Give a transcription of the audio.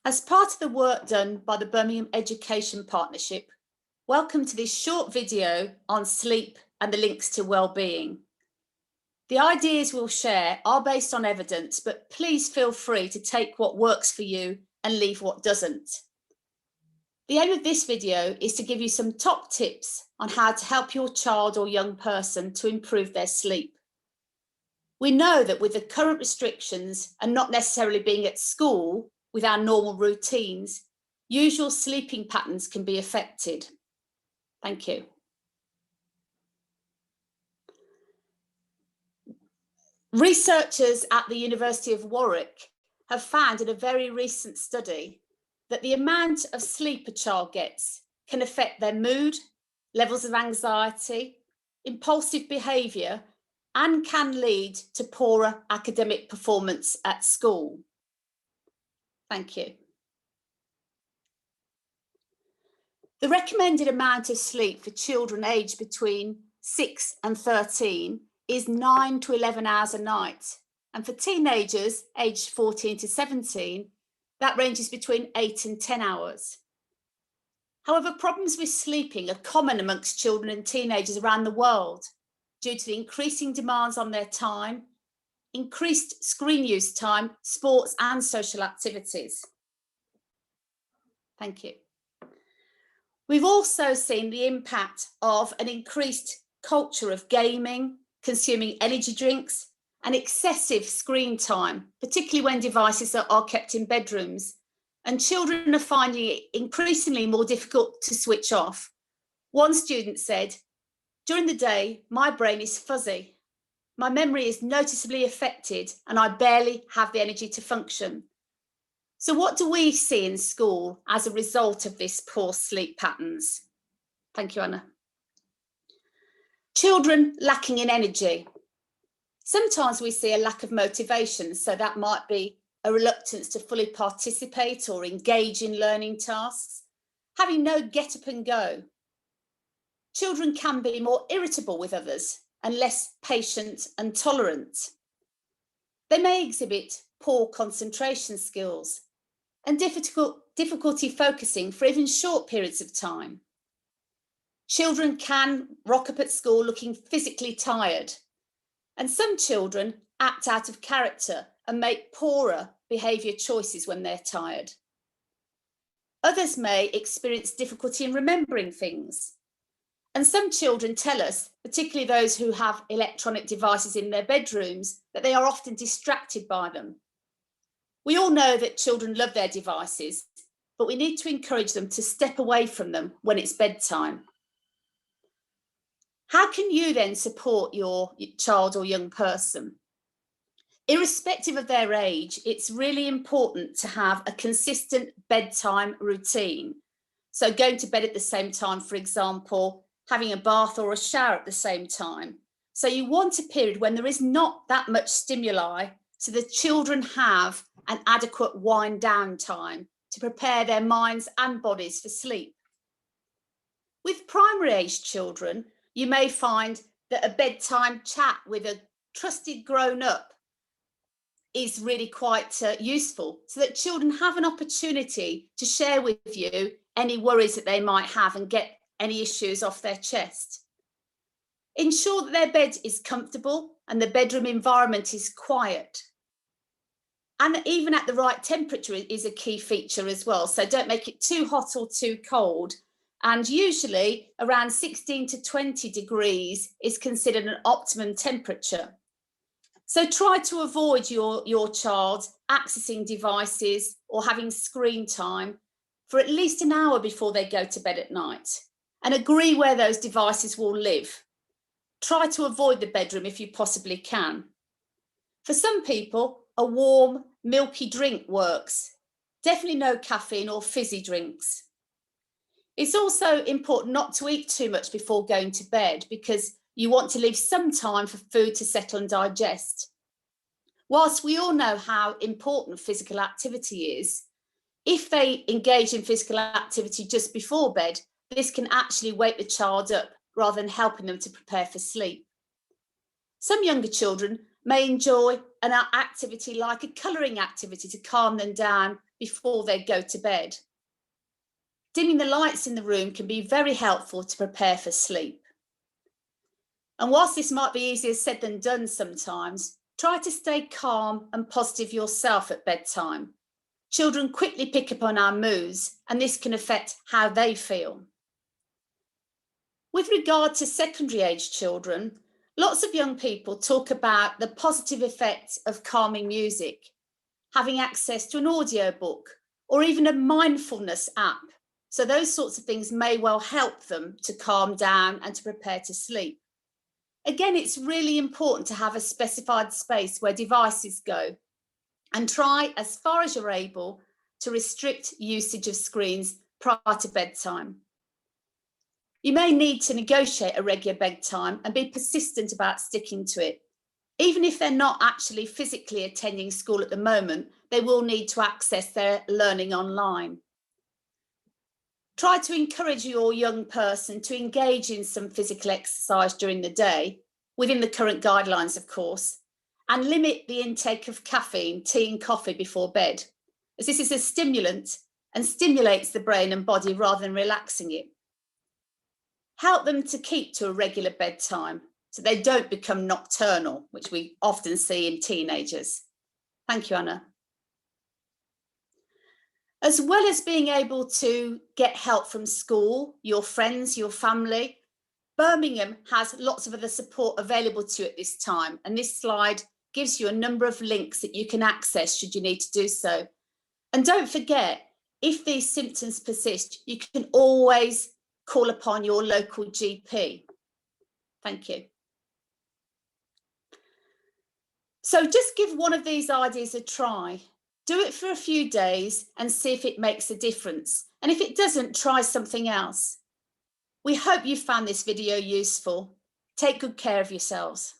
As part of the work done by the Birmingham Education Partnership, welcome to this short video on sleep and the links to well-being. The ideas we'll share are based on evidence, but please feel free to take what works for you and leave what doesn't. The aim of this video is to give you some top tips on how to help your child or young person to improve their sleep. We know that with the current restrictions and not necessarily being at school with our normal routines, usual sleeping patterns can be affected. Thank you. Researchers at the University of Warwick have found in a very recent study that the amount of sleep a child gets can affect their mood, levels of anxiety, impulsive behaviour, and can lead to poorer academic performance at school. Thank you. The recommended amount of sleep for children aged between 6 and 13 is 9 to 11 hours a night. And for teenagers aged 14 to 17, that ranges between 8 and 10 hours. However, problems with sleeping are common amongst children and teenagers around the world due to the increasing demands on their time, increased screen use time, sports and social activities. Thank you. We've also seen the impact of an increased culture of gaming, consuming energy drinks, and excessive screen time, particularly when devices are kept in bedrooms. And children are finding it increasingly more difficult to switch off. One student said, "During the day, my brain is fuzzy. My memory is noticeably affected and I barely have the energy to function." So what do we see in school as a result of this poor sleep patterns? Thank you, Anna. Children lacking in energy. Sometimes we see a lack of motivation, so that might be a reluctance to fully participate or engage in learning tasks, having no get up and go. Children can be more irritable with others and less patient and tolerant. They may exhibit poor concentration skills and difficulty focusing for even short periods of time. Children can rock up at school looking physically tired, and some children act out of character and make poorer behaviour choices when they're tired. Others may experience difficulty in remembering things. And some children tell us, particularly those who have electronic devices in their bedrooms, that they are often distracted by them. We all know that children love their devices, but we need to encourage them to step away from them when it's bedtime. How can you then support your child or young person? Irrespective of their age, it's really important to have a consistent bedtime routine. So going to bed at the same time, for example, having a bath or a shower at the same time. So you want a period when there is not that much stimuli, so the children have an adequate wind down time to prepare their minds and bodies for sleep. With primary age children, you may find that a bedtime chat with a trusted grown-up is really quite useful, so that children have an opportunity to share with you any worries that they might have and get any issues off their chest. Ensure that their bed is comfortable and the bedroom environment is quiet. And even at the right temperature is a key feature as well, so don't make it too hot or too cold. And usually around 16 to 20 degrees is considered an optimum temperature. So try to avoid your child accessing devices or having screen time for at least an hour before they go to bed at night, and agree where those devices will live. Try to avoid the bedroom if you possibly can. For some people, a warm, milky drink works. Definitely no caffeine or fizzy drinks. It's also important not to eat too much before going to bed, because you want to leave some time for food to settle and digest. Whilst we all know how important physical activity is, if they engage in physical activity just before bed, this can actually wake the child up rather than helping them to prepare for sleep. Some younger children may enjoy an activity like a colouring activity to calm them down before they go to bed. Dimming the lights in the room can be very helpful to prepare for sleep. And whilst this might be easier said than done sometimes, try to stay calm and positive yourself at bedtime. Children quickly pick up on our moods, and this can affect how they feel. With regard to secondary age children, lots of young people talk about the positive effect of calming music, having access to an audiobook, or even a mindfulness app. So those sorts of things may well help them to calm down and to prepare to sleep. Again, it's really important to have a specified space where devices go, and try as far as you're able to restrict usage of screens prior to bedtime. You may need to negotiate a regular bedtime and be persistent about sticking to it. Even if they're not actually physically attending school at the moment, they will need to access their learning online. Try to encourage your young person to engage in some physical exercise during the day, within the current guidelines, of course, and limit the intake of caffeine, tea and coffee before bed, as this is a stimulant and stimulates the brain and body rather than relaxing it. Help them to keep to a regular bedtime so they don't become nocturnal, which we often see in teenagers. Thank you, Anna. As well as being able to get help from school, your friends, your family, Birmingham has lots of other support available to you at this time. And this slide gives you a number of links that you can access should you need to do so. And don't forget, if these symptoms persist, you can always call upon your local GP. Thank you. So just give one of these ideas a try. Do it for a few days and see if it makes a difference. And if it doesn't, try something else. We hope you found this video useful. Take good care of yourselves.